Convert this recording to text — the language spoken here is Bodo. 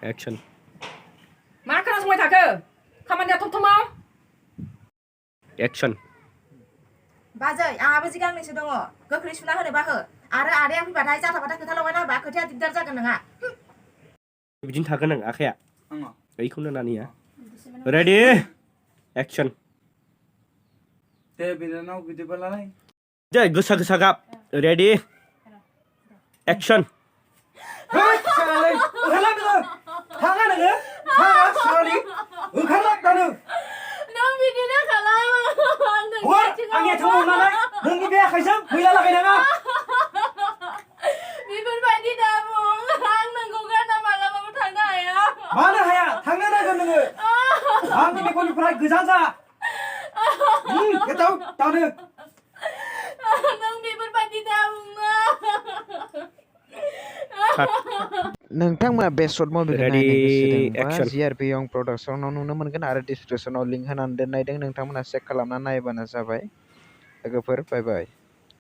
Action. मा खोनासंबाय थाखो खामानिया थब थब माव Action. बाजै आंहाबो जि गांनैसो दङ गोख्रै सुना होनोबा हो आरो आदाया फैबाथाय जाथाबाथाय खोथा लगायना होबा खोथाया दिगदार जागोन नोंहा बिदिनो थागोन आं आखाया बैखौनो नानिया रेडि एक्सन दे बिनानाव बिदिबालाय दे गोसा गोसा गाब रेडि एक्सन ओंखारलाय नोङो थाङा नोङो थाङा सरि ओंखारलाय दानो नों बिदिनो खालाम आंनि आथिङाव हमनानै नोंनि बे आखाइजों मैला लागायनाङा बेफोरबायदि दा बुं आं नोंखौ गारना मालाबाबो थांनो हाया मानो हाया थांनो नांगोन नोङो आंनि मेगननिफ्राय गोजान जा गेटाव दानो नों बेफोरबायदि दा बुङो नोंथांमोना बे सर्ट मुभिखौ Ready, नायनो गोसो दंबा action. GRP यं प्रडाक्सनाव नुनो मोनगोन आरो डिसक्रिपसनाव लिंक होनानै दोननाय दं नोंथांमोना चेक खालामना नायबानो जाबाय लोगोफोर बाय बाय